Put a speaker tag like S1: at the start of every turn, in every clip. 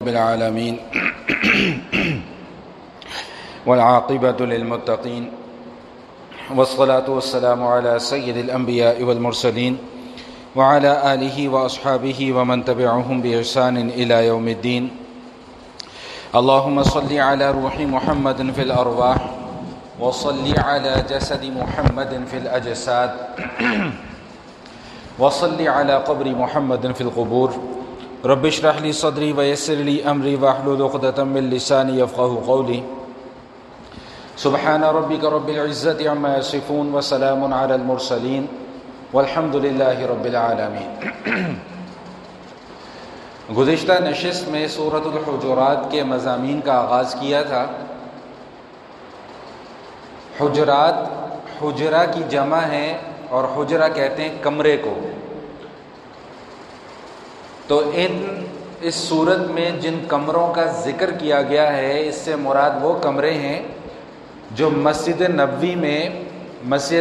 S1: رب العالمين والعاقبة للمتقين والصلاة والسلام على سيد الأنبياء والمرسلين وعلى آله وأصحابه ومن تبعهم بإحسان إلى يوم الدين. اللهم صل على روح محمد في الأرواح وصل على جسد محمد في الأجساد وصل على قبر محمد في القبور. رب اشرح لي صدري ويسر لي أمري واحلل عقدة من لساني يفقهوا قولي. سبحان ربك رب العزة عما يصفون وسلام على المرسلين والحمد للہ رب العالمین. گزشتہ نشست میں سورۃ الحجرات کے مضامین کا آغاز کیا تھا. حجرات حجرہ کی جمع ہے اور حجرہ کہتے ہیں کمرے کو. تو اس صورت میں جن کمروں کا ذکر کیا گیا ہے اس سے مراد وہ کمرے ہیں جو مسجد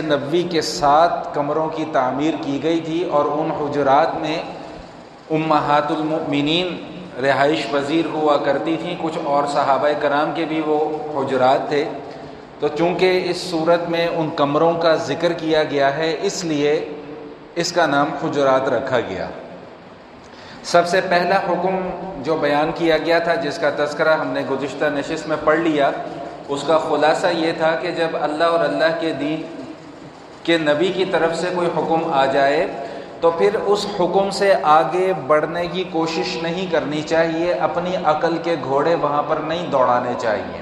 S1: نبوی کے 7 کمروں کی تعمیر کی گئی تھی، اور ان حجرات میں امہات المؤمنین رہائش پذیر ہوا کرتی تھیں. کچھ اور صحابہ کرام کے بھی وہ حجرات تھے. تو چونکہ اس صورت میں ان کمروں کا ذکر کیا گیا ہے اس لیے اس کا نام حجرات رکھا گیا. سب سے پہلا حکم جو بیان کیا گیا تھا، جس کا تذکرہ ہم نے گزشتہ نشست میں پڑھ لیا، اس کا خلاصہ یہ تھا کہ جب اللہ اور اللہ کے دین کے نبی کی طرف سے کوئی حکم آ جائے تو پھر اس حکم سے آگے بڑھنے کی کوشش نہیں کرنی چاہیے، اپنی عقل کے گھوڑے وہاں پر نہیں دوڑانے چاہیے.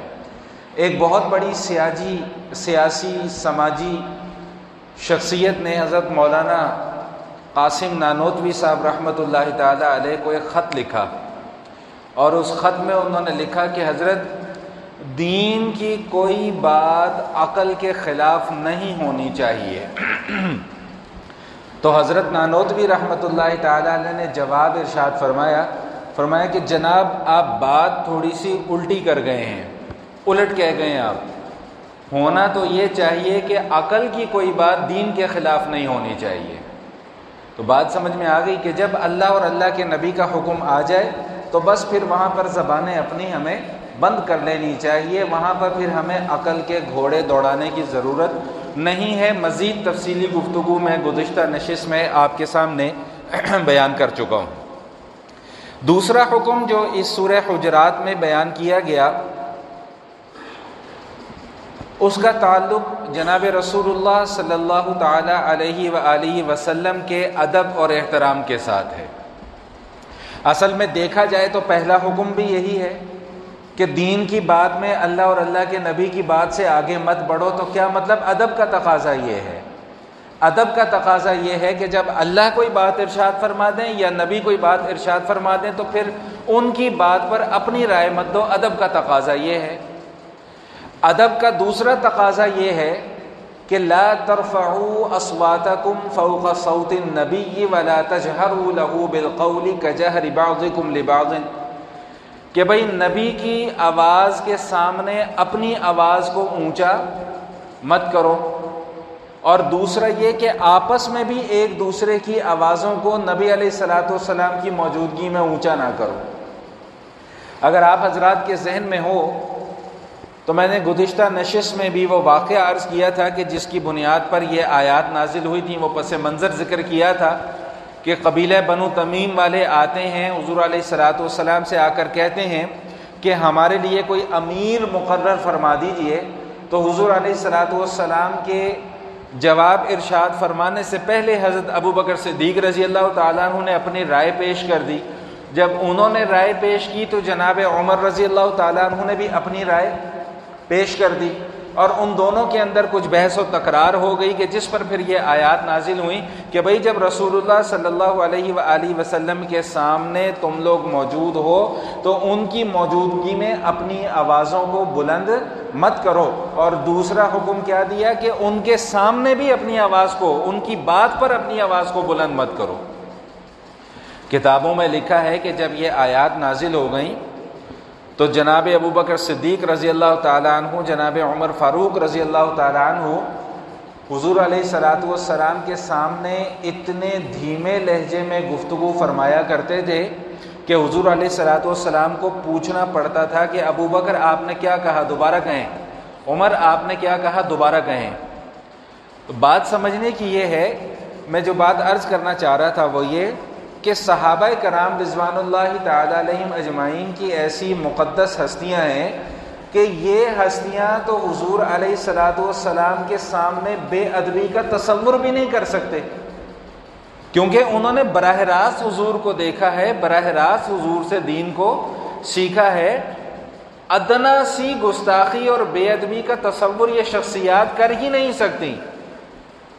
S1: ایک بہت بڑی سیاسی سماجی شخصیت نے حضرت مولانا قاسم نانوتوی صاحب رحمۃ اللہ تعالی علیہ کو ایک خط لکھا، اور اس خط میں انہوں نے لکھا کہ حضرت دین کی کوئی بات عقل کے خلاف نہیں ہونی چاہیے. تو حضرت نانوتوی رحمۃ اللہ تعالی علیہ نے جواب ارشاد فرمایا کہ جناب آپ بات تھوڑی سی الٹی کر گئے ہیں، الٹ کہہ گئے ہیں. آپ ہونا تو یہ چاہیے کہ عقل کی کوئی بات دین کے خلاف نہیں ہونی چاہیے. تو بات سمجھ میں آ گئی کہ جب اللہ اور اللہ کے نبی کا حکم آ جائے تو بس پھر وہاں پر زبانیں اپنی ہمیں بند کر لینی چاہیے. وہاں پر پھر ہمیں عقل کے گھوڑے دوڑانے کی ضرورت نہیں ہے. مزید تفصیلی گفتگو میں گزشتہ نشست میں آپ کے سامنے بیان کر چکا ہوں. دوسرا حکم جو اس سورہ حجرات میں بیان کیا گیا اس کا تعلق جناب رسول اللہ صلی اللہ تعالی علیہ وآلہ وسلم کے ادب اور احترام کے ساتھ ہے. اصل میں دیکھا جائے تو پہلا حکم بھی یہی ہے کہ دین کی بات میں اللہ اور اللہ کے نبی کی بات سے آگے مت بڑھو. تو کیا مطلب؟ ادب کا تقاضا یہ ہے. ادب کا تقاضا یہ ہے کہ جب اللہ کوئی بات ارشاد فرما دیں یا نبی کوئی بات ارشاد فرما دیں تو پھر ان کی بات پر اپنی رائے مت دو. ادب کا تقاضا یہ ہے. ادب کا دوسرا تقاضا یہ ہے کہ لا ترفعوا اصواتکم فوق صوت النبی ولا تجہروا له بالقول کجہر بعضکم لبعض، کہ بھئی نبی کی آواز کے سامنے اپنی آواز کو اونچا مت کرو، اور دوسرا یہ کہ آپس میں بھی ایک دوسرے کی آوازوں کو نبی علیہ الصلوۃ والسلام کی موجودگی میں اونچا نہ کرو. اگر آپ حضرات کے ذہن میں ہو تو میں نے گزشتہ نشست میں بھی وہ واقعہ عرض کیا تھا کہ جس کی بنیاد پر یہ آیات نازل ہوئی تھیں. وہ پس منظر ذکر کیا تھا کہ قبیلہ بنو تمیم والے آتے ہیں حضور علیہ الصلوۃ والسلام سے، آ کر کہتے ہیں کہ ہمارے لیے کوئی امیر مقرر فرما دیجئے. تو حضور علیہ الصلوۃ والسلام کے جواب ارشاد فرمانے سے پہلے حضرت ابو بکر صدیق رضی اللہ تعالیٰ عنہ نے اپنی رائے پیش کر دی. جب انہوں نے رائے پیش کی تو جناب عمر رضی اللہ تعالیٰ عنہ نے بھی اپنی رائے پیش کر دی، اور ان دونوں کے اندر کچھ بحث و تکرار ہو گئی کہ جس پر پھر یہ آیات نازل ہوئیں کہ بھئی جب رسول اللہ صلی اللہ علیہ وآلہ وسلم کے سامنے تم لوگ موجود ہو تو ان کی موجودگی میں اپنی آوازوں کو بلند مت کرو. اور دوسرا حکم کیا دیا کہ ان کے سامنے بھی اپنی آواز کو، ان کی بات پر اپنی آواز کو بلند مت کرو. کتابوں میں لکھا ہے کہ جب یہ آیات نازل ہو گئیں تو جناب ابو بکر صدیق رضی اللہ تعالیٰ عنہ، جناب عمر فاروق رضی اللہ تعالیٰ عنہ حضور علیہ الصلوۃ والسلام کے سامنے اتنے دھیمے لہجے میں گفتگو فرمایا کرتے تھے کہ حضور علیہ الصلوۃ والسلام کو پوچھنا پڑتا تھا کہ ابو بکر آپ نے کیا کہا دوبارہ کہیں، عمر آپ نے کیا کہا دوبارہ کہیں. تو بات سمجھنے کی یہ ہے، میں جو بات عرض کرنا چاہ رہا تھا وہ یہ کہ صحابہ کرام رضوان اللہ تعالی علیہم اجمعین کی ایسی مقدس ہستیاں ہیں کہ یہ ہستیاں تو حضور علیہ الصلوۃ والسلام کے سامنے بے ادبی کا تصور بھی نہیں کر سکتے، کیونکہ انہوں نے براہ راست حضور کو دیکھا ہے، براہ راست حضور سے دین کو سیکھا ہے. ادنا سی گستاخی اور بے ادبی کا تصور یہ شخصیات کر ہی نہیں سکتی.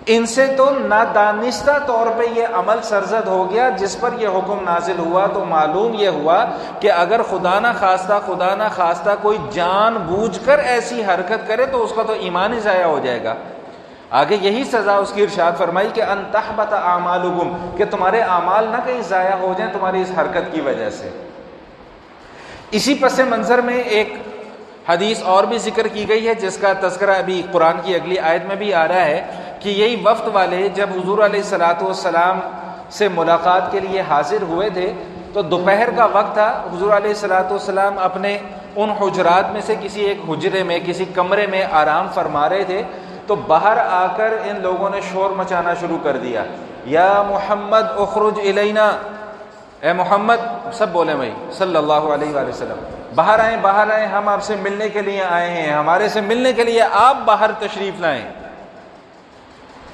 S1: ان سے تو نادانستہ طور پہ یہ عمل سرزد ہو گیا. جس پر یہ حکم نازل ہوا تو معلوم یہ ہوا کہ اگر خدا نہ خواستہ کوئی جان بوجھ کر ایسی حرکت کرے تو اس کا تو ایمان ہی ضائع ہو جائے گا. آگے یہی سزا اس کی ارشاد فرمائی کہ ان تحبط اعمالکم، کہ تمہارے اعمال نہ کہیں ضائع ہو جائیں تمہاری اس حرکت کی وجہ سے. اسی پس منظر میں ایک حدیث اور بھی ذکر کی گئی ہے جس کا تذکرہ ابھی قرآن کی اگلی آیت میں بھی آ رہا ہے کہ یہی وفد والے جب حضور علیہ الصلوۃ والسلام سے ملاقات کے لیے حاضر ہوئے تھے تو دوپہر کا وقت تھا. حضور علیہ الصلوۃ والسلام اپنے ان حجرات میں سے کسی ایک حجرے میں کسی کمرے میں آرام فرما رہے تھے تو باہر آ کر ان لوگوں نے شور مچانا شروع کر دیا. یا محمد اخرج الینا، اے محمد، سب بولے بھائی صلی اللہ علیہ وآلہ وسلم، باہر آئیں، ہم آپ سے ملنے کے لیے آئے ہیں، ہمارے سے ملنے کے لیے آپ باہر تشریف لائیں.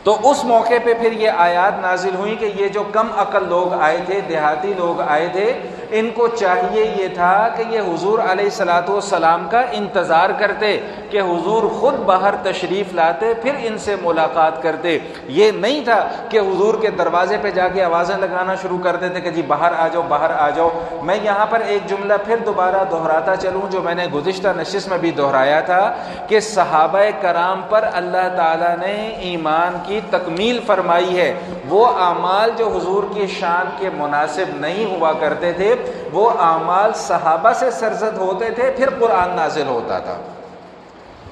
S1: تو اس موقع پہ پھر یہ آیات نازل ہوئی کہ یہ جو کم عقل لوگ آئے تھے، دیہاتی لوگ آئے تھے، ان کو چاہیے یہ تھا کہ یہ حضور علیہ الصلوۃ والسلام کا انتظار کرتے کہ حضور خود باہر تشریف لاتے پھر ان سے ملاقات کرتے. یہ نہیں تھا کہ حضور کے دروازے پہ جا کے آوازیں لگانا شروع کر دیتے کہ جی باہر آ جاؤ. میں یہاں پر ایک جملہ پھر دوبارہ دہراتا چلوں جو میں نے گزشتہ نشست میں بھی دہرایا تھا کہ صحابہ کرام پر اللہ تعالیٰ نے ایمان کی تکمیل فرمائی ہے. وہ اعمال جو حضور کی شان کے مناسب نہیں ہوا کرتے تھے وہ اعمال صحابہ سے سرزد ہوتے تھے، پھر قرآن نازل ہوتا تھا.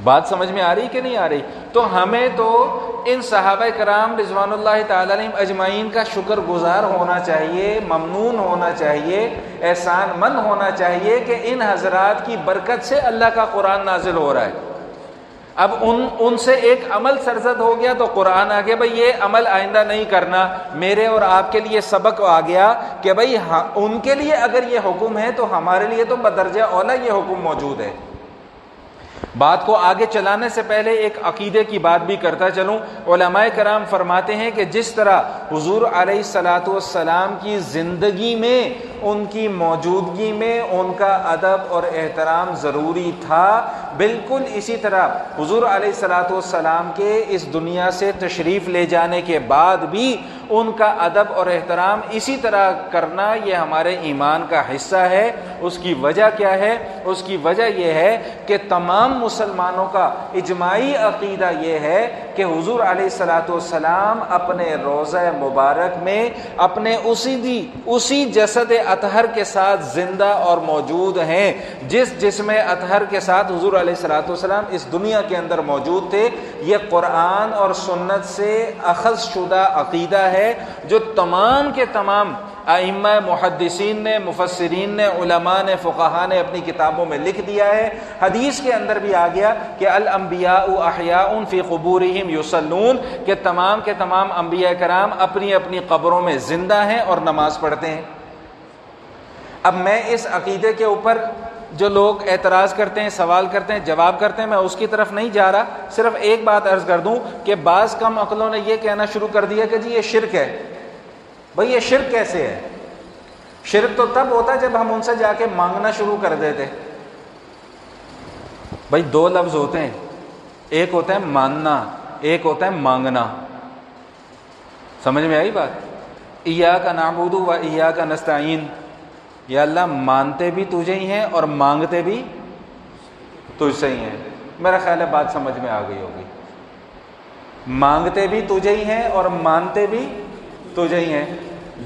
S1: بات سمجھ میں آ رہی کہ نہیں آ رہی؟ تو ہمیں تو ان صحابہ کرام رضوان اللہ تعالی علیہم اجمعین کا شکر گزار ہونا چاہیے، ممنون ہونا چاہیے، احسان مند ہونا چاہیے کہ ان حضرات کی برکت سے اللہ کا قرآن نازل ہو رہا ہے. اب ان سے ایک عمل سرزد ہو گیا تو قرآن آ گیا بھائی یہ عمل آئندہ نہیں کرنا. میرے اور آپ کے لیے سبق آ گیا کہ بھائی ان کے لیے اگر یہ حکم ہے تو ہمارے لیے تو بدرجہ اولا یہ حکم موجود ہے. بات کو آگے چلانے سے پہلے ایک عقیدے کی بات بھی کرتا چلوں. علماء کرام فرماتے ہیں کہ جس طرح حضور علیہ الصلوۃ والسلام کی زندگی میں، ان کی موجودگی میں ان کا ادب اور احترام ضروری تھا، بالکل اسی طرح حضور علیہ الصلوۃ والسلام کے اس دنیا سے تشریف لے جانے کے بعد بھی ان کا ادب اور احترام اسی طرح کرنا یہ ہمارے ایمان کا حصہ ہے. اس کی وجہ کیا ہے؟ اس کی وجہ یہ ہے کہ تمام مسلمانوں کا اجماعی عقیدہ یہ ہے کہ حضور علیہ الصلوۃ والسلام اپنے روضہ مبارک میں اپنے اسی جسد اطہر کے ساتھ زندہ اور موجود ہیں جس جسم اطہر کے ساتھ حضور علیہ الصلوۃ والسلام اس دنیا کے اندر موجود تھے. یہ قرآن اور سنت سے اخذ شدہ عقیدہ ہے جو تمام کے تمام ائمہ محدثین نے، مفسرین نے، علماء نے، فقہاء نے اپنی کتابوں میں لکھ دیا ہے. حدیث کے اندر بھی آ گیا کہ الانبیاء احیاء فی قبورہم یصلون، کہ تمام کے تمام انبیاء کرام اپنی اپنی قبروں میں زندہ ہیں اور نماز پڑھتے ہیں. اب میں اس عقیدے کے اوپر جو لوگ اعتراض کرتے ہیں، سوال کرتے ہیں، جواب کرتے ہیں، میں اس کی طرف نہیں جا رہا. صرف ایک بات عرض کر دوں کہ بعض کم عقلوں نے یہ کہنا شروع کر دیا کہ جی یہ شرک ہے. بھئی یہ شرک کیسے ہے؟ شرک تو تب ہوتا ہے جب ہم ان سے جا کے مانگنا شروع کر دیتے. بھئی دو لفظ ہوتے ہیں، ایک ہوتا ہے ماننا، ایک ہوتا ہے مانگنا. سمجھ میں آئی بات؟ ایاک نعبد و ایاک نستعین، یا اللہ مانتے بھی تجھے ہی ہیں اور مانگتے بھی تجھ سے ہی ہیں. میرا خیال ہے بات سمجھ میں آ گئی ہوگی. مانگتے بھی تجھے ہی ہیں اور مانتے بھی تجھے ہی ہیں.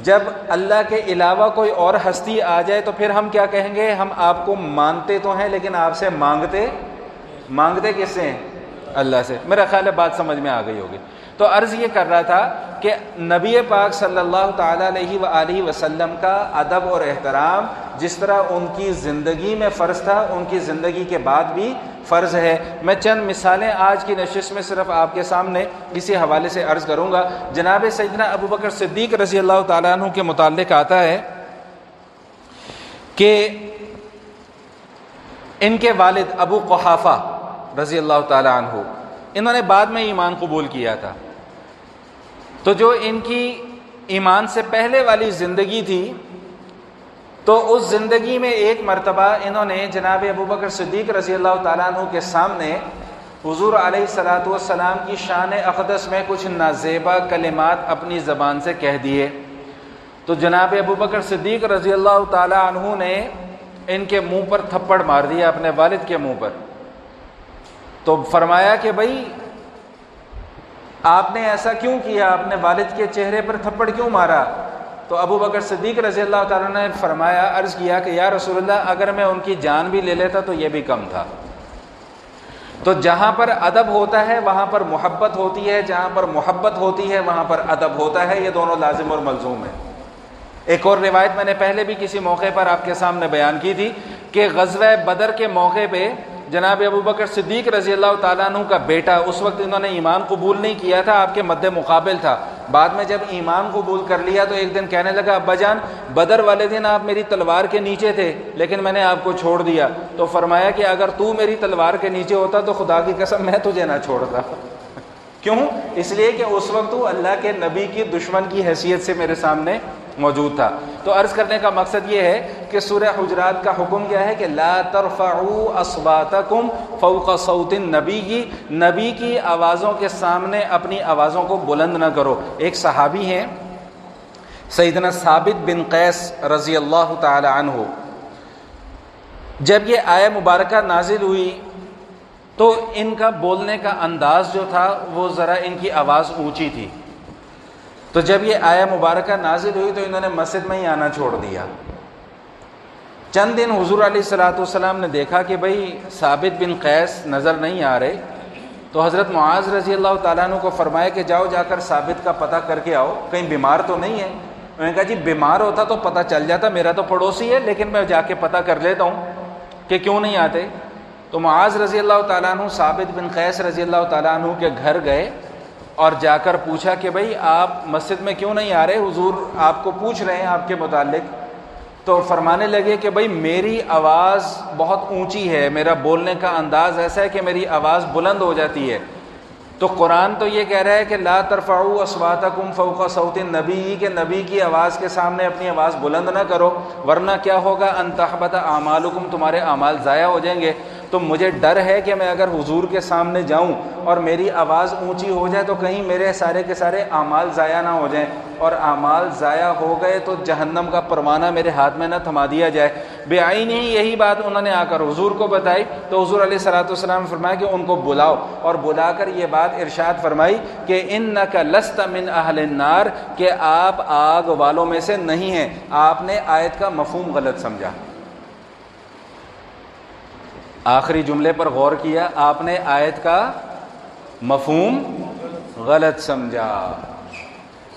S1: جب اللہ کے علاوہ کوئی اور ہستی آ جائے تو پھر ہم کیا کہیں گے؟ ہم آپ کو مانتے تو ہیں لیکن آپ سے مانگتے کس سے ہیں؟ اللہ سے. میرا خیال ہے بات سمجھ میں آ گئی ہوگی. تو عرض یہ کر رہا تھا کہ نبی پاک صلی اللہ تعالیٰ علیہ وآلہ وسلم کا ادب اور احترام جس طرح ان کی زندگی میں فرض تھا، ان کی زندگی کے بعد بھی فرض ہے۔ میں چند مثالیں آج کی نشست میں صرف آپ کے سامنے اسی حوالے سے عرض کروں گا۔ جناب سیدنا ابو بکر صدیق رضی اللہ تعالیٰ عنہ کے متعلق آتا ہے کہ ان کے والد ابو قحافہ رضی اللہ تعالیٰ عنہ، انہوں نے بعد میں ایمان قبول کیا تھا، تو جو ان کی ایمان سے پہلے والی زندگی تھی تو اس زندگی میں ایک مرتبہ انہوں نے جناب ابو بکر صدیق رضی اللہ تعالیٰ عنہ کے سامنے حضور علیہ الصلوۃ والسلام کی شان اقدس میں کچھ نازیبا کلمات اپنی زبان سے کہہ دیے، تو جناب ابو بکر صدیق رضی اللہ تعالیٰ عنہ نے ان کے منہ پر تھپڑ مار دیا، اپنے والد کے منہ پر۔ تو فرمایا کہ بھائی آپ نے ایسا کیوں کیا، اپنے والد کے چہرے پر تھپڑ کیوں مارا؟ تو ابو بکر صدیق رضی اللہ تعالیٰ نے فرمایا، عرض کیا کہ یا رسول اللہ اگر میں ان کی جان بھی لے لیتا تو یہ بھی کم تھا۔ تو جہاں پر ادب ہوتا ہے وہاں پر محبت ہوتی ہے، جہاں پر محبت ہوتی ہے وہاں پر ادب ہوتا ہے، یہ دونوں لازم اور ملزوم ہے۔ ایک اور روایت میں نے پہلے بھی کسی موقع پر آپ کے سامنے بیان کی تھی کہ غزوہ بدر کے موقع پہ جناب ابو بکر صدیق رضی اللہ تعالیٰ عنہ کا بیٹا، اس وقت انہوں نے ایمان قبول نہیں کیا تھا، آپ کے مد مقابل تھا، بعد میں جب ایمان قبول کر لیا تو ایک دن کہنے لگا ابا جان بدر والے دن آپ میری تلوار کے نیچے تھے لیکن میں نے آپ کو چھوڑ دیا۔ تو فرمایا کہ اگر تو میری تلوار کے نیچے ہوتا تو خدا کی قسم میں تجھے نہ چھوڑتا۔ کیوں؟ اس لیے کہ اس وقت تو اللہ کے نبی کی دشمن کی حیثیت سے میرے سامنے موجود تھا۔ تو عرض کرنے کا مقصد یہ ہے کہ سورہ حجرات کا حکم کیا ہے کہ لا ترفعوا اصواتکم فوق صوت النبی، نبی کی آوازوں کے سامنے اپنی آوازوں کو بلند نہ کرو۔ ایک صحابی ہیں سیدنا ثابت بن قیس رضی اللہ تعالی عنہ، جب یہ آیہ مبارکہ نازل ہوئی تو ان کا بولنے کا انداز جو تھا وہ ذرا ان کی آواز اونچی تھی، تو جب یہ آیہ مبارکہ نازل ہوئی تو انہوں نے مسجد میں ہی آنا چھوڑ دیا۔ چند دن حضور علیہ الصلوۃ والسلام نے دیکھا کہ بھئی ثابت بن قیس نظر نہیں آ رہے، تو حضرت معاذ رضی اللہ تعالیٰ عنہ کو فرمایا کہ جاؤ جا کر ثابت کا پتہ کر کے آؤ، کہیں بیمار تو نہیں ہے۔ انہوں نے کہا جی بیمار ہوتا تو پتہ چل جاتا، میرا تو پڑوسی ہے لیکن میں جا کے پتہ کر لیتا ہوں کہ کیوں نہیں آتے۔ تو معاذ رضی اللہ تعالیٰ عنہ ثابت بن قیس رضی اللہ تعالیٰ عنہ کے گھر گئے اور جا کر پوچھا کہ بھئی آپ مسجد میں کیوں نہیں آ رہے، حضور آپ کو پوچھ رہے ہیں آپ کے متعلق۔ تو فرمانے لگے کہ بھئی میری آواز بہت اونچی ہے، میرا بولنے کا انداز ایسا ہے کہ میری آواز بلند ہو جاتی ہے۔ تو قرآن تو یہ کہہ رہا ہے کہ لا ترفعوا اصواتکم فوق صوت النبی، کہ نبی کی آواز کے سامنے اپنی آواز بلند نہ کرو ورنہ کیا ہوگا، ان تحبط اعمالکم، تمہارے اعمال ضائع ہو جائیں گے۔ تو مجھے ڈر ہے کہ میں اگر حضور کے سامنے جاؤں اور میری آواز اونچی ہو جائے تو کہیں میرے سارے کے سارے اعمال ضائع نہ ہو جائیں، اور اعمال ضائع ہو گئے تو جہنم کا پروانہ میرے ہاتھ میں نہ تھما دیا جائے۔ بے عین ہی یہی بات انہوں نے آ کر حضور کو بتائی، تو حضور علیہ الصلوۃ والسلام نے فرمایا کہ ان کو بلاؤ، اور بلا کر یہ بات ارشاد فرمائی کہ انک لست من اہل النار، کہ آپ آگ والوں میں سے نہیں ہیں۔ آپ نے آیت کا مفہوم غلط سمجھا، آخری جملے پر غور کیا، آپ نے آیت کا مفہوم غلط سمجھا۔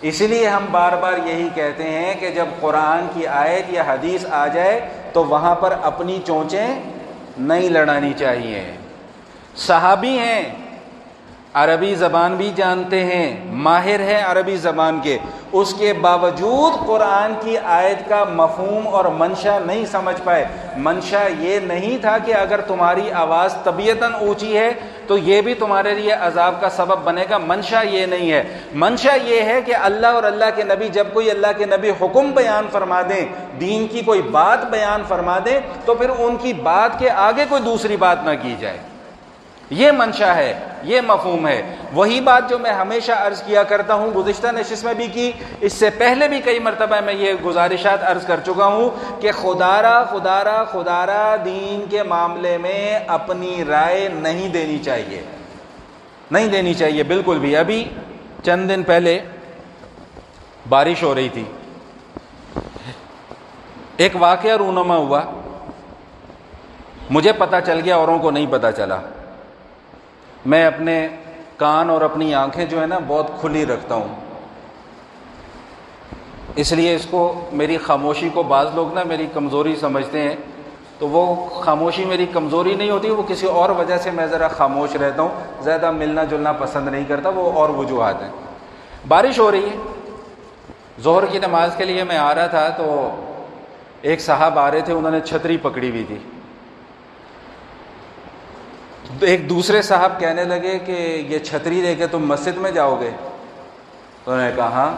S1: اسی لیے ہم بار بار یہی کہتے ہیں کہ جب قرآن کی آیت یا حدیث آ جائے تو وہاں پر اپنی چونچیں نہیں لڑانی چاہیے۔ صحابی ہیں، عربی زبان بھی جانتے ہیں، ماہر ہیں عربی زبان کے، اس کے باوجود قرآن کی آیت کا مفہوم اور منشا نہیں سمجھ پائے۔ منشا یہ نہیں تھا کہ اگر تمہاری آواز طبیعتاً اونچی ہے تو یہ بھی تمہارے لیے عذاب کا سبب بنے گا، منشا یہ نہیں ہے۔ منشا یہ ہے کہ اللہ اور اللہ کے نبی، جب کوئی اللہ کے نبی حکم بیان فرما دیں، دین کی کوئی بات بیان فرما دیں، تو پھر ان کی بات کے آگے کوئی دوسری بات نہ کی جائے، یہ منشا ہے، یہ مفہوم ہے۔ وہی بات جو میں ہمیشہ عرض کیا کرتا ہوں، گزشتہ نشست میں بھی کی، اس سے پہلے بھی کئی مرتبہ میں یہ گزارشات عرض کر چکا ہوں کہ خدارا دین کے معاملے میں اپنی رائے نہیں دینی چاہیے، نہیں دینی چاہیے بالکل بھی۔ ابھی چند دن پہلے بارش ہو رہی تھی، ایک واقعہ رونما ہوا، مجھے پتہ چل گیا، اوروں کو نہیں پتہ چلا۔ میں اپنے کان اور اپنی آنکھیں جو ہے نا بہت کھلی رکھتا ہوں، اس لیے اس کو میری خاموشی کو بعض لوگ نا میری کمزوری سمجھتے ہیں، تو وہ خاموشی میری کمزوری نہیں ہوتی، وہ کسی اور وجہ سے میں ذرا خاموش رہتا ہوں، زیادہ ملنا جلنا پسند نہیں کرتا، وہ اور وجوہات ہیں۔ بارش ہو رہی ہے، ظہر کی نماز کے لیے میں آ رہا تھا تو ایک صاحب آ رہے تھے، انہوں نے چھتری پکڑی ہوئی تھی، ایک دوسرے صاحب کہنے لگے کہ یہ چھتری لے کے تم مسجد میں جاؤ گے؟ تو انہوں نے کہا ہاں۔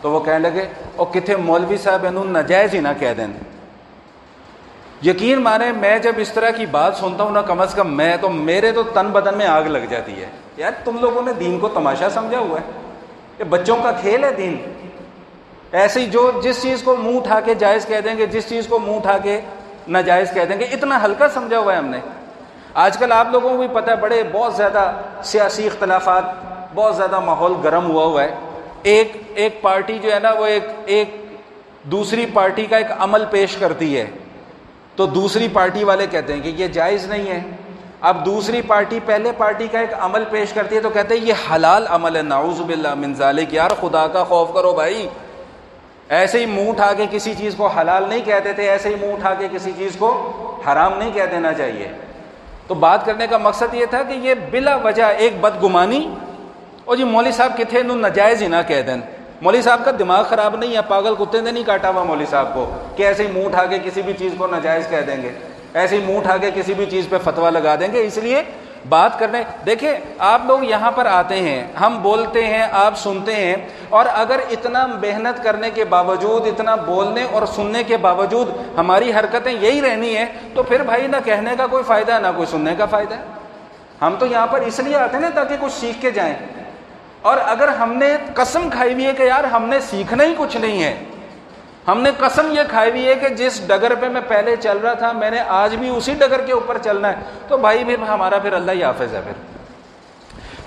S1: تو وہ کہنے لگے اور کتنے مولوی صاحب انہوں ناجائز ہی نہ کہہ دیں۔ یقین مانے میں جب اس طرح کی بات سنتا ہوں نا، کم از کم میرے تو تن بدن میں آگ لگ جاتی ہے۔ یار تم لوگوں نے دین کو تماشا سمجھا ہوا ہے، یہ بچوں کا کھیل ہے دین۔ ایسے ہی جو جس چیز کو منہ اٹھا کے جائز کہہ دیں گے، جس چیز کو منہ اٹھا کے ناجائز کہہ دیں گے، اتنا ہلکا سمجھا ہوا ہے ہم نے۔ آج کل آپ لوگوں کو بھی پتہ ہے، بہت زیادہ سیاسی اختلافات، بہت زیادہ ماحول گرم ہوا ہے۔ ایک پارٹی جو ہے نا وہ ایک دوسری پارٹی کا ایک عمل پیش کرتی ہے، تو دوسری پارٹی والے کہتے ہیں کہ یہ جائز نہیں ہے۔ اب دوسری پارٹی پہلے پارٹی کا ایک عمل پیش کرتی ہے تو کہتے ہیں یہ حلال عمل ہے، نعوذ باللہ من ذالک۔ یار خدا کا خوف کرو بھائی، ایسے ہی منہ اٹھا کے کسی چیز کو حلال نہیں کہتے تھے، ایسے ہی منہ اٹھا کے کسی چیز کو حرام نہیں کہہ دینا چاہیے۔ تو بات کرنے کا مقصد یہ تھا کہ یہ بلا وجہ ایک بدگمانی، اور جی مولوی صاحب کتنے نو ناجائز ہی نہ کہہ دیں۔ مولوی صاحب کا دماغ خراب نہیں ہے، پاگل کتے نے نہیں کاٹا ہوا مولوی صاحب کو کہ ایسے ہی منہ اٹھا کے کسی بھی چیز کو ناجائز کہہ دیں گے، ایسے ہی منہ اٹھا کے کسی بھی چیز پہ فتویٰ لگا دیں گے۔ اس لیے بات کرنے، دیکھیں آپ لوگ یہاں پر آتے ہیں، ہم بولتے ہیں، آپ سنتے ہیں، اور اگر اتنا محنت کرنے کے باوجود، اتنا بولنے اور سننے کے باوجود ہماری حرکتیں یہی رہنی ہیں، تو پھر بھائی نہ کہنے کا کوئی فائدہ ہے، نہ کوئی سننے کا فائدہ ہے۔ ہم تو یہاں پر اس لیے آتے ہیں نا تاکہ کچھ سیکھ کے جائیں، اور اگر ہم نے قسم کھائی ہوئی ہے کہ یار ہم نے سیکھنا ہی کچھ نہیں ہے، ہم نے قسم یہ کھائی ہوئی ہے کہ جس ڈگر پہ میں پہلے چل رہا تھا میں نے آج بھی اسی ڈگر کے اوپر چلنا ہے، تو بھائی پھر ہمارا پھر اللہ ہی حافظ ہے۔ پھر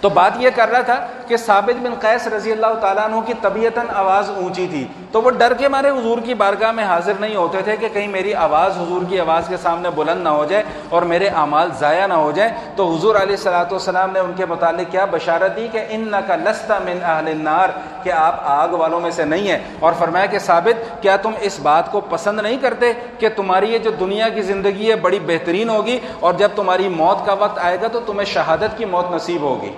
S1: تو بات یہ کر رہا تھا کہ ثابت بن قیس رضی اللہ تعالیٰ عنہ کی طبیعتاً آواز اونچی تھی، تو وہ ڈر کے مارے حضور کی بارگاہ میں حاضر نہیں ہوتے تھے کہ کہیں میری آواز حضور کی آواز کے سامنے بلند نہ ہو جائے اور میرے اعمال ضائع نہ ہو جائیں۔ تو حضور علیہ الصلوۃ والسلام نے ان کے متعلق کیا بشارت دی کہ انک لست من اہل النار، کہ آپ آگ والوں میں سے نہیں ہیں، اور فرمایا کہ ثابت کیا تم اس بات کو پسند نہیں کرتے کہ تمہاری یہ جو دنیا کی زندگی ہے بڑی بہترین ہوگی، اور جب تمہاری موت کا وقت آئے گا تو تمہیں شہادت کی موت نصیب ہوگی۔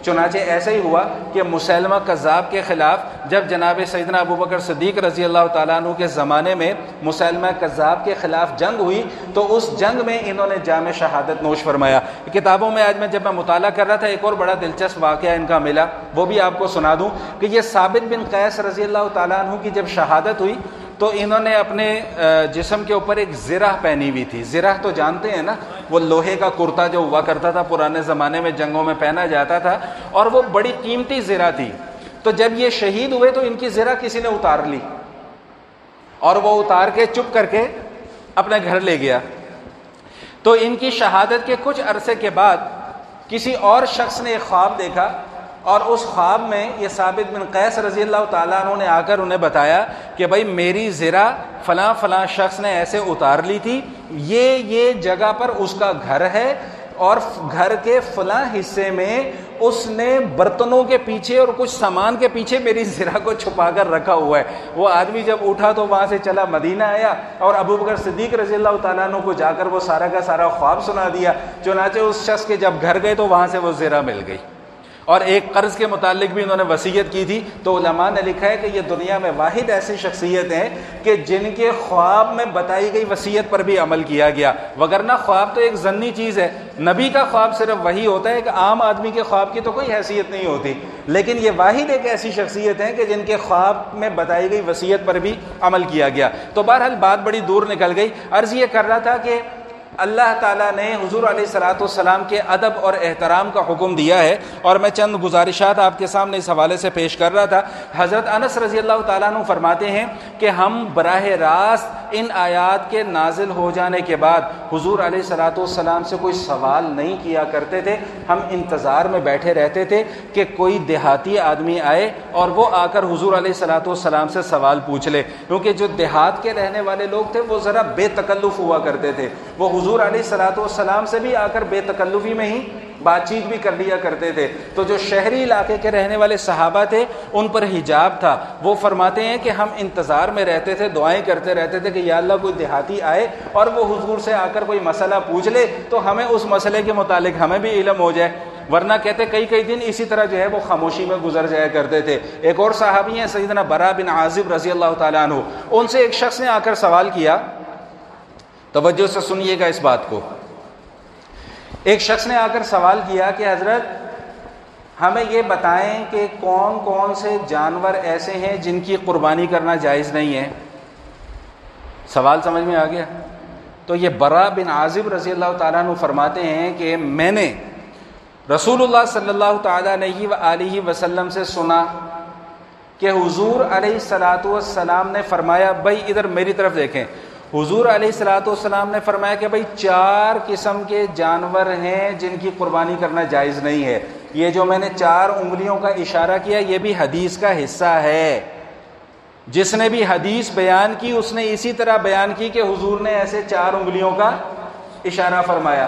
S1: چنانچہ ایسا ہی ہوا کہ مسیلمہ کذاب کے خلاف جب جناب سیدنا ابوبکر صدیق رضی اللہ تعالیٰ عنہ کے زمانے میں مسیلمہ کذاب کے خلاف جنگ ہوئی، تو اس جنگ میں انہوں نے جام شہادت نوش فرمایا۔ کتابوں میں آج جب میں مطالعہ کر رہا تھا ایک اور بڑا دلچسپ واقعہ ان کا ملا، وہ بھی آپ کو سنا دوں کہ یہ ثابت بن قیس رضی اللہ تعالیٰ عنہ کی جب شہادت ہوئی تو انہوں نے اپنے جسم کے اوپر ایک زرہ پہنی ہوئی تھی۔ زرہ تو جانتے ہیں نا، وہ لوہے کا کرتا جو ہوا کرتا تھا پرانے زمانے میں جنگوں میں پہنا جاتا تھا، اور وہ بڑی قیمتی زرہ تھی۔ تو جب یہ شہید ہوئے تو ان کی زرہ کسی نے اتار لی، اور وہ اتار کے چپ کر کے اپنے گھر لے گیا۔ تو ان کی شہادت کے کچھ عرصے کے بعد کسی اور شخص نے ایک خواب دیکھا، اور اس خواب میں یہ ثابت بن قیس رضی اللہ تعالیٰ عنہ نے آ کر انہیں بتایا کہ بھائی میری زرہ فلاں فلاں شخص نے ایسے اتار لی تھی، یہ جگہ پر اس کا گھر ہے، اور گھر کے فلاں حصے میں اس نے برتنوں کے پیچھے اور کچھ سامان کے پیچھے میری زرہ کو چھپا کر رکھا ہوا ہے۔ وہ آدمی جب اٹھا تو وہاں سے چلا مدینہ آیا، اور ابوبکر صدیق رضی اللہ تعالیٰ عنہ کو جا کر وہ سارا کا سارا خواب سنا دیا۔ چنانچہ اس شخص کے جب گھر گئے تو وہاں سے وہ زرہ مل گئی، اور ایک قرض کے متعلق بھی انہوں نے وصیت کی تھی۔ تو علماء نے لکھا ہے کہ یہ دنیا میں واحد ایسی شخصیت ہیں کہ جن کے خواب میں بتائی گئی وصیت پر بھی عمل کیا گیا، وگرنہ خواب تو ایک ظنی چیز ہے۔ نبی کا خواب صرف وہی ہوتا ہے کہ عام آدمی کے خواب کی تو کوئی حیثیت نہیں ہوتی، لیکن یہ واحد ایک ایسی شخصیت ہے کہ جن کے خواب میں بتائی گئی وصیت پر بھی عمل کیا گیا۔ تو بہرحال بات بڑی دور نکل گئی۔ عرض یہ کر رہا تھا کہ اللہ تعالیٰ نے حضور علیہ الصلوۃ والسلام کے ادب اور احترام کا حکم دیا ہے، اور میں چند گزارشات آپ کے سامنے اس حوالے سے پیش کر رہا تھا۔ حضرت انس رضی اللہ تعالیٰ عنہ فرماتے ہیں کہ ہم براہ راست ان آیات کے نازل ہو جانے کے بعد حضور علیہ الصلوۃ والسلام سے کوئی سوال نہیں کیا کرتے تھے، ہم انتظار میں بیٹھے رہتے تھے کہ کوئی دیہاتی آدمی آئے اور وہ آ کر حضور علیہ الصلوۃ والسلام سے سوال پوچھ لے، کیونکہ جو دیہات کے رہنے والے لوگ تھے وہ ذرا بے تکلف ہوا کرتے تھے، وہ حضور علیہ الصلوۃ والسلام سے بھی آ کر بے تکلفی میں ہی بات چیت بھی کر لیا کرتے تھے. تو جو شہری علاقے کے رہنے والے صحابہ تھے ان پر حجاب تھا. وہ فرماتے ہیں کہ ہم انتظار میں رہتے تھے, دعائیں کرتے رہتے تھے کہ یا اللہ کوئی دیہاتی آئے اور وہ حضور سے آ کر کوئی مسئلہ پوچھ لے تو ہمیں اس مسئلے کے متعلق ہمیں بھی علم ہو جائے, ورنہ کہتے کئی دن اسی طرح جو ہے وہ خاموشی میں گزر جایا کرتے تھے. ایک اور صحابی ہیں سیدنا برا بن عازب رضی اللہ تعالیٰ عنہ, ان سے ایک شخص نے آ کر سوال کیا, توجہ سے سنیے گا اس بات کو. ایک شخص نے آ کر سوال کیا کہ حضرت ہمیں یہ بتائیں کہ کون کون سے جانور ایسے ہیں جن کی قربانی کرنا جائز نہیں ہے. سوال سمجھ میں آ گیا؟ تو یہ برا بن عازب رضی اللہ تعالیٰ عنہ فرماتے ہیں کہ میں نے رسول اللہ صلی اللہ تعالیٰ علیہ وآلہ وسلم سے سنا کہ حضور علیہ الصلوۃ والسلام نے فرمایا, بھائی ادھر میری طرف دیکھیں, حضور علیہ الصلوۃ والسلام نے فرمایا کہ بھائی 4 قسم کے جانور ہیں جن کی قربانی کرنا جائز نہیں ہے. یہ جو میں نے 4 انگلیوں کا اشارہ کیا یہ بھی حدیث کا حصہ ہے. جس نے بھی حدیث بیان کی اس نے اسی طرح بیان کی کہ حضور نے ایسے 4 انگلیوں کا اشارہ فرمایا.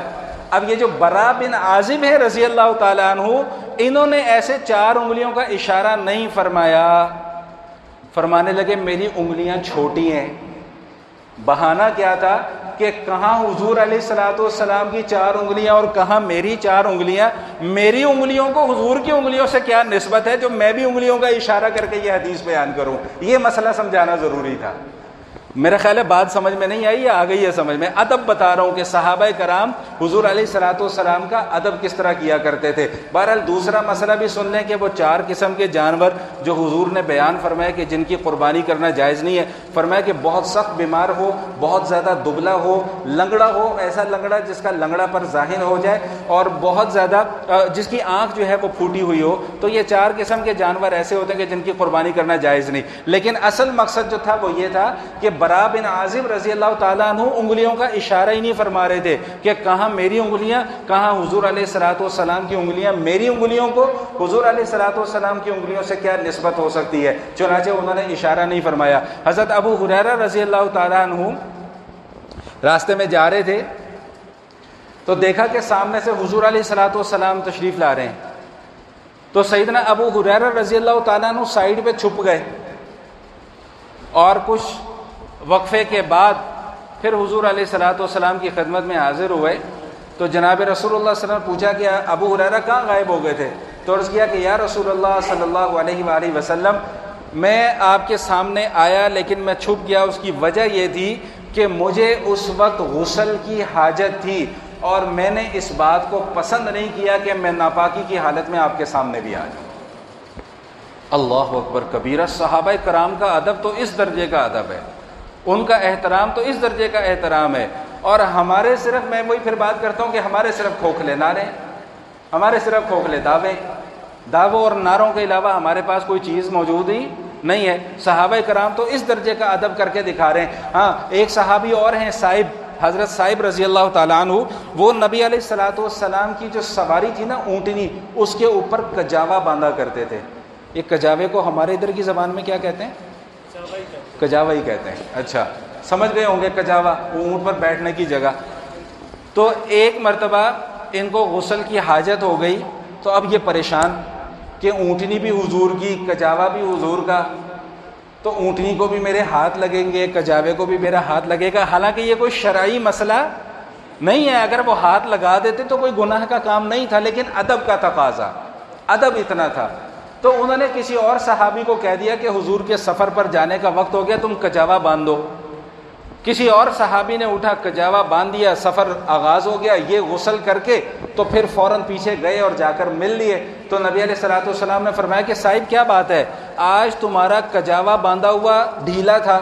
S1: اب یہ جو برا بن عازب ہے رضی اللہ تعالیٰ عنہ, انہوں نے ایسے 4 انگلیوں کا اشارہ نہیں فرمایا. فرمانے لگے میری انگلیاں چھوٹی ہیں. بہانہ کیا تھا کہ کہاں حضور علیہ الصلوۃ والسلام کی 4 انگلیاں اور کہاں میری 4 انگلیاں. میری انگلیوں کو حضور کی انگلیوں سے کیا نسبت ہے جو میں بھی انگلیوں کا اشارہ کر کے یہ حدیث بیان کروں. یہ مسئلہ سمجھانا ضروری تھا. میرا خیال ہے بات سمجھ میں نہیں آئی یا آ گئی ہے سمجھ میں؟ ادب بتا رہا ہوں کہ صحابہ کرام حضور علیہ الصلوۃ والسلام کا ادب کس طرح کیا کرتے تھے. بہرحال دوسرا مسئلہ بھی سن لیں کہ وہ 4 قسم کے جانور جو حضور نے بیان فرمایا کہ جن کی قربانی کرنا جائز نہیں ہے. فرمایا کہ بہت سخت بیمار ہو, بہت زیادہ دبلا ہو, لنگڑا ہو, ایسا لنگڑا جس کا لنگڑا پر ظاہر ہو جائے, اور بہت زیادہ جس کی آنکھ جو ہے وہ پھوٹی ہوئی ہو. تو یہ 4 قسم کے جانور ایسے ہوتے ہیں کہ جن کی قربانی کرنا جائز نہیں. لیکن اصل مقصد جو تھا وہ یہ تھا کہ برا بن عازب رضی اللہ تعالیٰ عنہ انگلیوں کا اشارہ ہی نہیں فرما رہے تھے کہ کہاں میری انگلیاں, کہاں حضور علیہ الصلوۃ والسلام کی انگلیاں. میری انگلیوں کو حضور علیہ الصلوۃ والسلام کی انگلیوں سے کیا نسبت ہو سکتی ہے؟ چنانچہ انہوں نے اشارہ نہیں فرمایا. حضرت ابو ہریرہ رضی اللہ تعالیٰ عنہ راستے میں جا رہے تھے تو دیکھا کہ سامنے سے حضور علیہ الصلوۃ والسلام تشریف لا رہے ہیں. تو سیدنا ابو ہریرہ رضی اللہ تعالیٰ عنہ سائڈ پہ چھپ گئے, اور کچھ وقفے کے بعد پھر حضور علیہ الصلوۃ والسلام کی خدمت میں حاضر ہوئے. تو جناب رسول اللہ صلی اللہ علیہ وسلم پوچھا کہ ابو ہریرہ کہاں غائب ہو گئے تھے؟ تو عرض کیا کہ یا رسول اللہ صلی اللہ علیہ وآلہ وسلم میں آپ کے سامنے آیا لیکن میں چھپ گیا. اس کی وجہ یہ تھی کہ مجھے اس وقت غسل کی حاجت تھی اور میں نے اس بات کو پسند نہیں کیا کہ میں ناپاکی کی حالت میں آپ کے سامنے بھی آ جاؤں. اللہ اکبر کبیرہ. صحابہ کرام کا ادب تو اس درجے کا ادب ہے, ان کا احترام تو اس درجے کا احترام ہے. اور ہمارے صرف, میں وہی پھر بات کرتا ہوں کہ ہمارے صرف کھوکھلے نعرے, ہمارے صرف کھوکھلے دعووں اور نعروں کے علاوہ ہمارے پاس کوئی چیز موجود ہی نہیں ہے. صحابہ کرام تو اس درجے کا ادب کر کے دکھا رہے ہیں. ہاں ایک صحابی اور ہیں صاحب, حضرت صاحب رضی اللہ تعالیٰ عنہ, وہ نبی علیہ الصلوۃ والسلام کی جو سواری تھی نا اونٹنی, اس کے اوپر کجاوا باندھا کرتے تھے. یہ کجاوے کو ہمارے ادھر کی زبان میں کیا کہتے ہیں؟ کجاوا ہی کہتے ہیں. اچھا سمجھ گئے ہوں گے, کجاوا اونٹ پر بیٹھنے کی جگہ. تو ایک مرتبہ ان کو غسل کی حاجت ہو گئی تو اب یہ پریشان کہ اونٹنی بھی حضور کی, کجاوا بھی حضور کا, تو اونٹنی کو بھی میرے ہاتھ لگیں گے, کجاوے کو بھی میرا ہاتھ لگے گا. حالانکہ یہ کوئی شرعی مسئلہ نہیں ہے, اگر وہ ہاتھ لگا دیتے تو کوئی گناہ کا کام نہیں تھا, لیکن ادب کا تقاضا, ادب اتنا تھا. تو انہوں نے کسی اور صحابی کو کہہ دیا کہ حضور کے سفر پر جانے کا وقت ہو گیا, تم کجاوا باندھ دو. کسی اور صحابی نے اٹھا, کجاوا باندھ دیا, سفر آغاز ہو گیا. یہ غسل کر کے تو پھر فوراً پیچھے گئے اور جا کر مل لیے. تو نبی علیہ الصلوۃ والسلام نے فرمایا کہ صاحب کیا بات ہے, آج تمہارا کجاوا باندھا ہوا ڈھیلا تھا,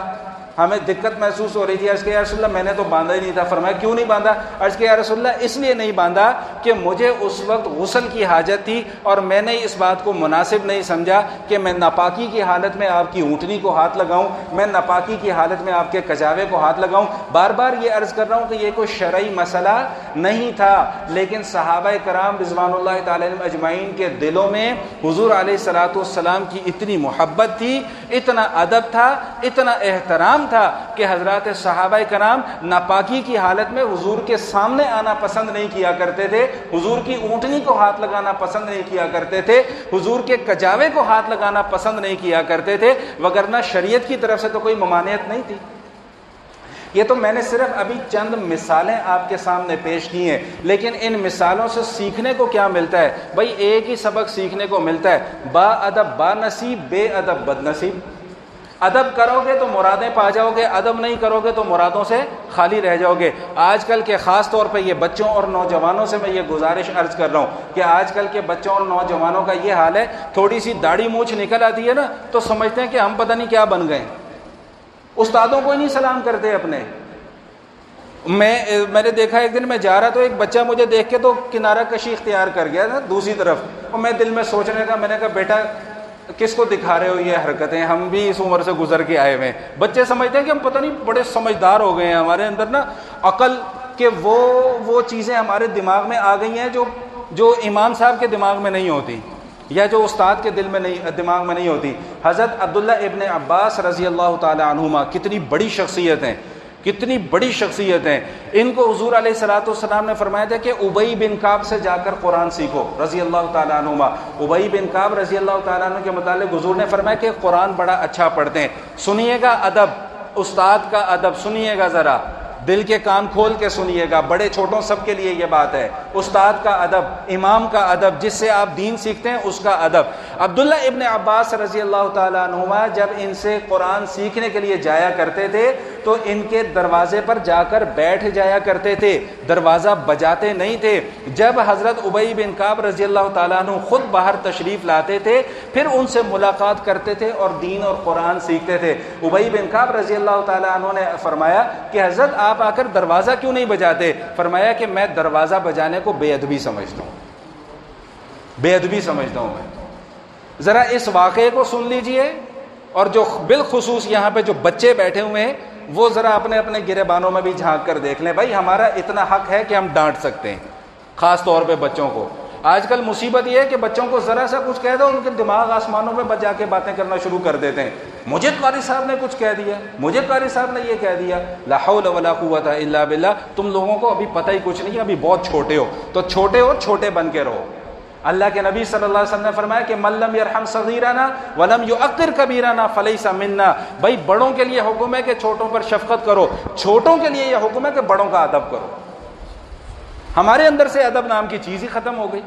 S1: ہمیں دقت محسوس ہو رہی تھی. عرض کیا یا رسول اللہ میں نے تو باندھا ہی نہیں تھا. فرمایا کیوں نہیں باندھا؟ عرض کیا یا رسول اللہ اس لیے نہیں باندھا کہ مجھے اس وقت غسل کی حاجت تھی اور میں نے اس بات کو مناسب نہیں سمجھا کہ میں ناپاکی کی حالت میں آپ کی اونٹنی کو ہاتھ لگاؤں, میں ناپاکی کی حالت میں آپ کے کجاوے کو ہاتھ لگاؤں. بار بار یہ عرض کر رہا ہوں کہ یہ کوئی شرعی مسئلہ نہیں تھا, لیکن صحابہ کرام رضوان اللہ تعالی علیہم اجمعین کے دلوں میں حضور علیہ الصلوۃ والسلام کی اتنی محبت تھی, اتنا ادب تھا, اتنا احترام تھا کہ حضرات صحابہ کرام ناپاکی کی حالت میں حضور کے سامنے آنا پسند نہیں کیا کرتے تھے، حضور کی اونٹنی کو ہاتھ لگانا پسند نہیں کیا کرتے تھے، حضور کے کجاوے کو ہاتھ لگانا پسند نہیں کیا کرتے تھے، وگرنہ شریعت کی طرف سے تو کوئی ممانعت نہیں تھی۔ یہ تو میں نے صرف ابھی چند مثالیں آپ کے سامنے پیش کی ہیں، لیکن ان مثالوں سے سیکھنے کو کیا ملتا ہے؟ بھائی ایک ہی سبق سیکھنے کو ملتا ہے، با ادب با نصیب، بے ادب بد نصیب۔ ادب کرو گے تو مرادیں پا جاؤ گے، ادب نہیں کرو گے تو مرادوں سے خالی رہ جاؤ گے۔ آج کل کے خاص طور پہ یہ بچوں اور نوجوانوں سے میں یہ گزارش عرض کر رہا ہوں کہ آج کل کے بچوں اور نوجوانوں کا یہ حال ہے، تھوڑی سی داڑھی مونچھ نکل آتی ہے نا تو سمجھتے ہیں کہ ہم پتہ نہیں کیا بن گئے، استادوں کو ہی نہیں سلام کرتے اپنے۔ میں نے دیکھا ایک دن میں جا رہا تو ایک بچہ مجھے دیکھ کے تو کنارہ کشی اختیار کر گیا تھا دوسری طرف، اور میں دل میں سوچنے کا، میں نے کہا بیٹا کس کو دکھا رہے ہو یہ حرکتیں، ہم بھی اس عمر سے گزر کے آئے ہوئے ہیں۔ بچے سمجھتے ہیں کہ ہم پتہ نہیں بڑے سمجھدار ہو گئے ہیں، ہمارے اندر نا عقل کے وہ چیزیں ہمارے دماغ میں آ گئی ہیں جو امام صاحب کے دماغ میں نہیں ہوتی، یا جو استاد کے دماغ میں نہیں ہوتی۔ حضرت عبداللہ ابن عباس رضی اللہ تعالی عنہما کتنی بڑی شخصیت ہیں، کتنی بڑی شخصیت ہیں۔ ان کو حضور علیہ الصلوۃ والسلام نے فرمایا تھا کہ ابی بن کعب سے جا کر قرآن سیکھو رضی اللہ تعالیٰ عنہما۔ ابی بن کعب رضی اللہ تعالیٰ عنہ کے متعلق حضور نے فرمایا کہ قرآن بڑا اچھا پڑھتے ہیں۔ سنیے گا ادب، استاد کا ادب سنیے گا، ذرا دل کے کان کھول کے سنیے گا، بڑے چھوٹوں سب کے لیے یہ بات ہے۔ استاد کا ادب، امام کا ادب، جس سے آپ دین سیکھتے ہیں اس کا ادب۔ عبداللہ ابن عباس رضی اللہ تعالیٰ عنہما جب ان سے قرآن سیکھنے کے لیے جایا کرتے تھے تو ان کے دروازے پر جا کر بیٹھ جایا کرتے تھے، دروازہ بجاتے نہیں تھے۔ جب حضرت ابی بن کعب رضی اللہ تعالیٰ عنہ خود باہر تشریف لاتے تھے پھر ان سے ملاقات کرتے تھے اور دین اور قرآن سیکھتے تھے۔ ابی بن کعب رضی اللہ تعالیٰ عنہ نے فرمایا کہ حضرت آپ آ کر دروازہ کیوں نہیں بجاتے؟ فرمایا کہ میں دروازہ بجانے کو بے ادبی سمجھتا ہوں، بے ادبی سمجھتا ہوں میں۔ ذرا اس واقعے کو سن لیجئے، اور جو بالخصوص یہاں پہ جو بچے بیٹھے ہوئے ہیں وہ ذرا اپنے اپنے گریبانوں میں بھی جھانک کر دیکھ لیں۔ بھائی ہمارا اتنا حق ہے کہ ہم ڈانٹ سکتے ہیں، خاص طور پہ بچوں کو۔ آج کل مصیبت یہ ہے کہ بچوں کو ذرا سا کچھ کہہ دو ان کے دماغ آسمانوں میں بجا کے باتیں کرنا شروع کر دیتے ہیں۔ مجھے قاری صاحب نے کچھ کہہ دیا، مجھے قاری صاحب نے یہ کہہ دیا، لا حول ولا قوت الا باللہ۔ تم لوگوں کو ابھی پتہ ہی کچھ نہیں ہے، ابھی بہت چھوٹے ہو، تو چھوٹے ہو چھوٹے بن کے رہو۔ اللہ کے نبی صلی اللہ علیہ وسلم نے فرمایا کہ من لم یرحم صغیرنا ولم یعقر کبیرنا فلیس منا۔ بھائی بڑوں کے لیے حکم ہے کہ چھوٹوں پر شفقت کرو، چھوٹوں کے لیے یہ حکم ہے کہ بڑوں کا ادب کرو۔ ہمارے اندر سے ادب نام کی چیز ہی ختم ہو گئی۔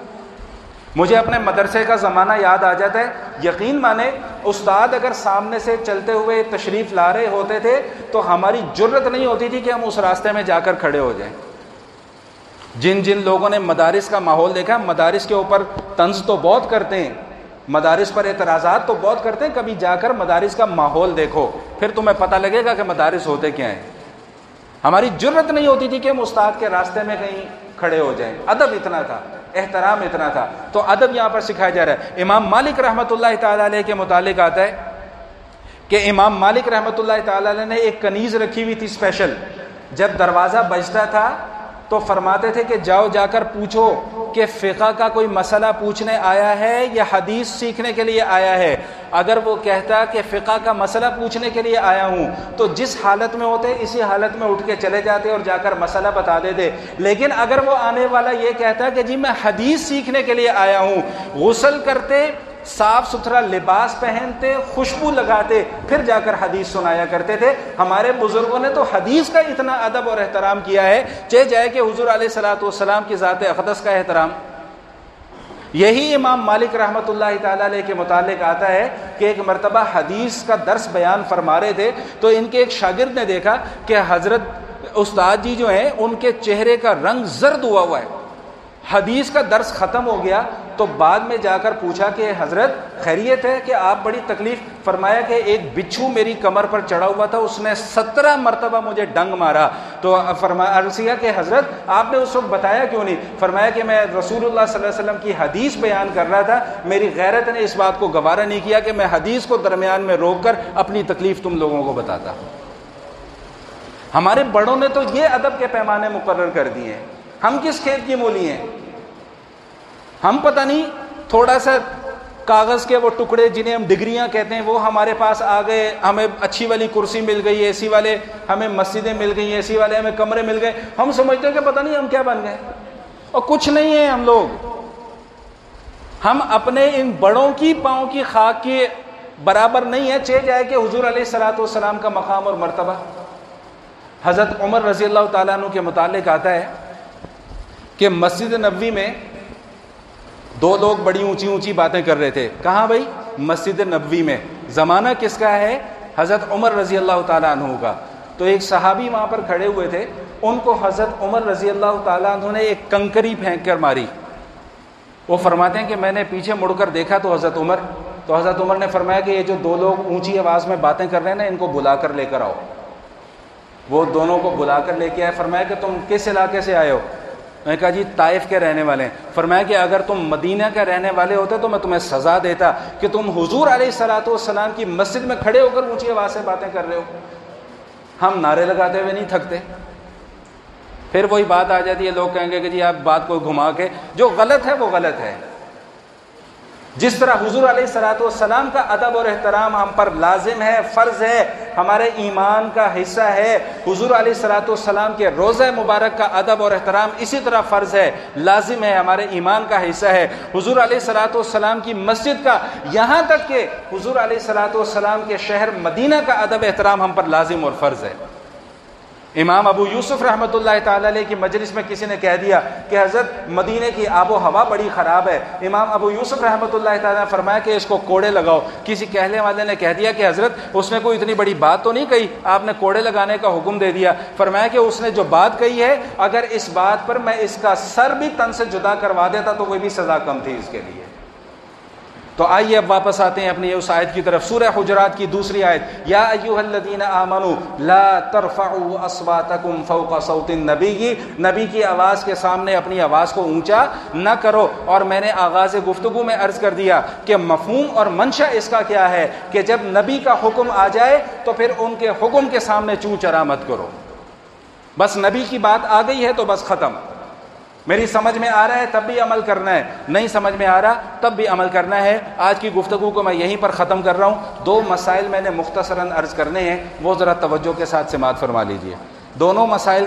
S1: مجھے اپنے مدرسے کا زمانہ یاد آ جاتا ہے، یقین مانے استاد اگر سامنے سے چلتے ہوئے تشریف لا رہے ہوتے تھے تو ہماری جرت نہیں ہوتی تھی کہ ہم اس راستے میں جا کر کھڑے ہو جائیں۔ جن لوگوں نے مدارس کا ماحول دیکھا، مدارس کے اوپر طنز تو بہت کرتے ہیں، مدارس پر اعتراضات تو بہت کرتے ہیں، کبھی جا کر مدارس کا ماحول دیکھو پھر تمہیں پتہ لگے گا کہ مدارس ہوتے کیا ہیں۔ ہماری جرت نہیں ہوتی تھی کہ ہم استاد کے راستے میں کہیں کھڑے ہو جائیں۔ ادب اتنا تھا، احترام اتنا تھا، تو ادب یہاں پر سکھایا جا رہا ہے۔ امام مالک رحمۃ اللہ تعالی علیہ کے متعلق آتا ہے کہ امام مالک رحمۃ اللہ تعالی علیہ نے ایک کنیز رکھی ہوئی تھی اسپیشل، جب دروازہ بجتا تھا تو فرماتے تھے کہ جاؤ جا کر پوچھو کہ فقہ کا کوئی مسئلہ پوچھنے آیا ہے یا حدیث سیکھنے کے لیے آیا ہے۔ اگر وہ کہتا کہ فقہ کا مسئلہ پوچھنے کے لیے آیا ہوں تو جس حالت میں ہوتے اسی حالت میں اٹھ کے چلے جاتے اور جا کر مسئلہ بتا دیتے، لیکن اگر وہ آنے والا یہ کہتا کہ جی میں حدیث سیکھنے کے لیے آیا ہوں، غسل کرتے، صاف ستھرا لباس پہنتے، خوشبو لگاتے، پھر جا کر حدیث سنایا کرتے تھے۔ ہمارے بزرگوں نے تو حدیث کا اتنا ادب اور احترام کیا ہے، چاہے جائے کہ حضور علیہ الصلوۃ والسلام کی ذات اقدس کا احترام۔ یہی امام مالک رحمۃ اللہ تعالی علیہ کے متعلق آتا ہے کہ ایک مرتبہ حدیث کا درس بیان فرما رہے تھے تو ان کے ایک شاگرد نے دیکھا کہ حضرت استاد جی جو ہیں ان کے چہرے کا رنگ زرد ہوا ہے۔ حدیث کا درس ختم ہو گیا تو بعد میں جا کر پوچھا کہ حضرت خیریت ہے کہ آپ بڑی تکلیف؟ فرمایا کہ ایک بچھو میری کمر پر چڑھا ہوا تھا، اس نے 17 مرتبہ مجھے ڈنگ مارا۔ تو فرمایا عرض کیا کہ حضرت آپ نے اس وقت بتایا کیوں نہیں؟ فرمایا کہ میں رسول اللہ صلی اللہ علیہ وسلم کی حدیث بیان کر رہا تھا، میری غیرت نے اس بات کو گوارا نہیں کیا کہ میں حدیث کو درمیان میں روک کر اپنی تکلیف تم لوگوں کو بتاتا۔ ہمارے بڑوں نے تو یہ ادب کے پیمانے مقرر کر دیے ہیں، ہم کس کھیت کی مولی ہیں؟ ہم پتہ نہیں تھوڑا سا کاغذ کے وہ ٹکڑے جنہیں ہم ڈگریاں کہتے ہیں وہ ہمارے پاس آ گئے، ہمیں اچھی والی کرسی مل گئی، اے سی والے ہمیں مسجدیں مل گئی، اے سی والے ہمیں کمرے مل گئے، ہم سمجھتے ہیں کہ پتہ نہیں ہم کیا بن گئے، اور کچھ نہیں ہے ہم لوگ۔ ہم اپنے ان بڑوں کی پاؤں کی خاک کے برابر نہیں ہے، چہ جائے کہ حضور علیہ الصلوۃ والسلام کا مقام اور مرتبہ۔ حضرت عمر رضی اللہ تعالیٰ عنہ کے متعلق آتا ہے کہ مسجد نبوی میں دو لوگ بڑی اونچی اونچی باتیں کر رہے تھے۔ کہاں بھائی؟ مسجد نبوی میں۔ زمانہ کس کا ہے؟ حضرت عمر رضی اللہ تعالیٰ عنہ کا۔ تو ایک صحابی وہاں پر کھڑے ہوئے تھے، ان کو حضرت عمر رضی اللہ تعالیٰ عنہ نے ایک کنکری پھینک کر ماری۔ وہ فرماتے ہیں کہ میں نے پیچھے مڑ کر دیکھا تو حضرت عمر نے فرمایا کہ یہ جو دو لوگ اونچی آواز میں باتیں کر رہے ہیں نا، ان کو بلا کر لے کر آؤ۔ وہ دونوں کو بلا کر لے کے آئے۔ فرمایا کہ تم کس علاقے سے آئے ہو؟ میں نے کہا جی طائف کے رہنے والے ہیں۔ فرمایا کہ اگر تم مدینہ کے رہنے والے ہوتے تو میں تمہیں سزا دیتا کہ تم حضور علیہ الصلوۃ والسلام کی مسجد میں کھڑے ہو کر اونچی آواز سے باتیں کر رہے ہو۔ ہم نعرے لگاتے ہوئے نہیں تھکتے۔ پھر وہی بات آ جاتی ہے، لوگ کہیں گے کہ جی آپ بات کو گھما کے، جو غلط ہے وہ غلط ہے۔ جس طرح حضور علیہ الصلوۃ والسلام کا ادب اور احترام ہم پر لازم ہے، فرض ہے، ہمارے ایمان کا حصہ ہے، حضور علیہ الصلوۃ والسلام کے روضہ مبارک کا ادب اور احترام اسی طرح فرض ہے، لازم ہے، ہمارے ایمان کا حصہ ہے۔ حضور علیہ الصلوۃ والسلام کی مسجد کا، یہاں تک کہ حضور علیہ الصلوۃ والسلام کے شہر مدینہ کا ادب احترام ہم پر لازم اور فرض ہے۔ امام ابو یوسف رحمۃ اللہ تعالی علیہ کی مجلس میں کسی نے کہہ دیا کہ حضرت مدینے کی آب و ہوا بڑی خراب ہے۔ امام ابو یوسف رحمۃ اللہ تعالی نے فرمایا کہ اس کو کوڑے لگاؤ۔ کسی کہنے والے نے کہہ دیا کہ حضرت اس نے کوئی اتنی بڑی بات تو نہیں کہی، آپ نے کوڑے لگانے کا حکم دے دیا۔ فرمایا کہ اس نے جو بات کہی ہے، اگر اس بات پر میں اس کا سر بھی تن سے جدا کروا دیتا تو کوئی بھی سزا کم تھی اس کے لیے۔ تو آئیے اب واپس آتے ہیں اپنی اس آیت کی طرف، سورہ حجرات کی دوسری آیت، یا ایھا الذین آمنوا لا ترفعوا اصواتکم فوق صوت النبی، نبی کی آواز کے سامنے اپنی آواز کو اونچا نہ کرو۔ اور میں نے آغاز گفتگو میں عرض کر دیا کہ مفہوم اور منشا اس کا کیا ہے کہ جب نبی کا حکم آ جائے تو پھر ان کے حکم کے سامنے چوں چرا مت کرو۔ بس نبی کی بات آ گئی ہے تو بس ختم۔ میری سمجھ میں آ رہا ہے تب بھی عمل کرنا ہے، نہیں سمجھ میں آ رہا تب بھی عمل کرنا ہے۔ آج کی گفتگو کو میں یہیں پر ختم کر رہا ہوں۔ دو مسائل میں نے مختصراً عرض کرنے ہیں، وہ ذرا توجہ کے ساتھ سماعت فرما لیجئے۔ دونوں مسائل